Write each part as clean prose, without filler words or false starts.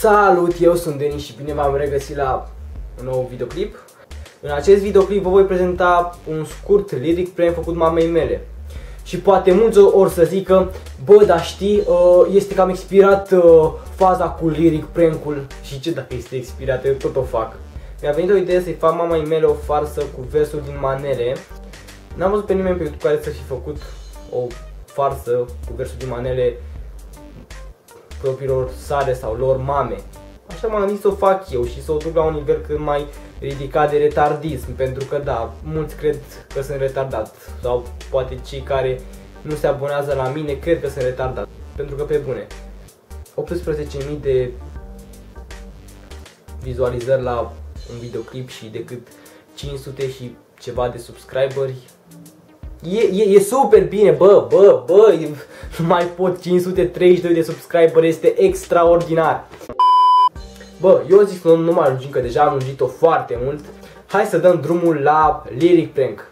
Salut, eu sunt Denis și bine v-am regăsit la un nou videoclip. În acest videoclip vă voi prezenta un scurt lyric prank făcut mamei mele. Și poate mulți ori să zică, bă, dar știi, este cam expirat faza cu lyric prank-ul. Și ce dacă este expirat, eu tot o fac. Mi-a venit o idee să-i fac mamei mele o farsă cu versuri din manele. N-am văzut pe nimeni pe YouTube care să fi făcut o farsă cu versuri din manele propriilor sale sau lor mame. Așa m-am gândit să o fac eu și să o duc la un nivel cât mai ridicat de retardism, pentru că da, mulți cred că sunt retardat, sau poate cei care nu se abonează la mine cred că sunt retardat, pentru că pe bune 18.000 de vizualizări la un videoclip și decât 500 și ceva de subscriberi. E super bine, bă, nu mai pot, 532 de subscriberi este extraordinar. Bă, eu zic că nu mai lungim, că deja am lungit-o foarte mult. Hai să dăm drumul la lyric prank.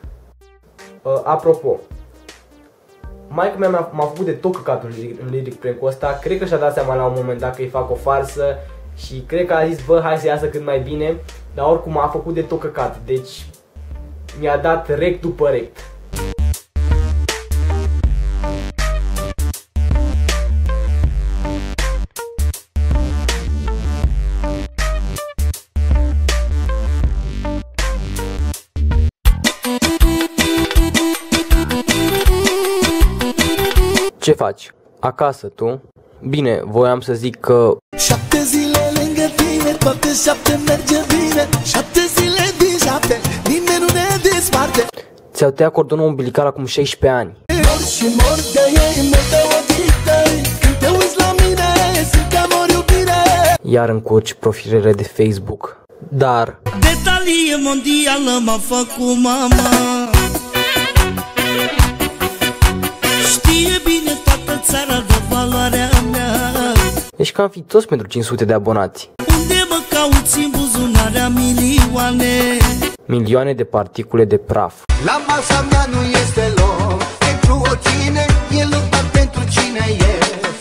Apropo, maica mea m-a făcut de tot căcatul în lyric prank-ul ăsta. Cred că și-a dat seama la un moment dat că îi fac o farsă și cred că a zis, bă, hai să iasă cât mai bine. Dar oricum a făcut de tot căcat, deci mi-a dat rect după rect. Ce faci? Acasă, tu? Bine, voiam să zic că 7 zile lângă tine, toate 7 merge bine. 7 zile din 7, nimeni nu ne desparte. ți-au tăiat cordonul umbilical acum 16 ani. Mor și mor de ei, mor de ochii. Când te uiți la mine, simt că mor iubire. Iar încurci profilele de Facebook. Dar Detalie mondială m-a făcut mama. Știe bine toată țara de valoarea mea. ești cam fițos pentru 500 de abonați. Unde mă cauți în buzunarea milioane? Milioane de particule de praf. La masa mea nu este loc pentru oricine, e lupta pentru cine e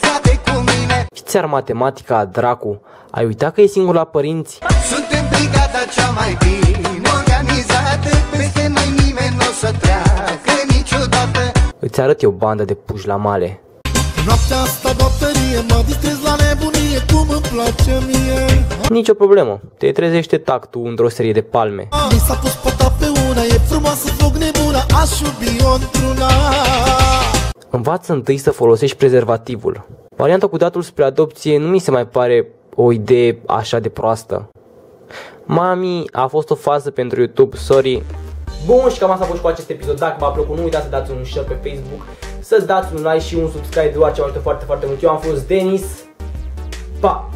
frate cu mine. Și-ți-ar matematica a dracu, ai uitat că e singur la părinți? Suntem brigada cea mai bine organizată, peste noi nimeni nu o să treacă niciodată. Îți arăt eu bandă de puși la male. Noaptea asta bătărie, mă distrez la nebunie, cum îmi place mie. Nicio problemă, te trezește tactul într-o serie de palme. Mi s-a pus pota pe una, e frumoasă, foc nebună, aș iubi-o într-una. Învață întâi să folosești prezervativul. Varianta cu datul spre adopție nu mi se mai pare o idee așa de proastă. Mami, a fost o fază pentru YouTube, sorry. Bun, și cam asta a fost cu acest episod. Dacă v-a plăcut, nu uitați să dați un share pe Facebook, să dați un like și un subscribe, deoarece mă ajută foarte, foarte mult. Eu am fost Denis. Pa!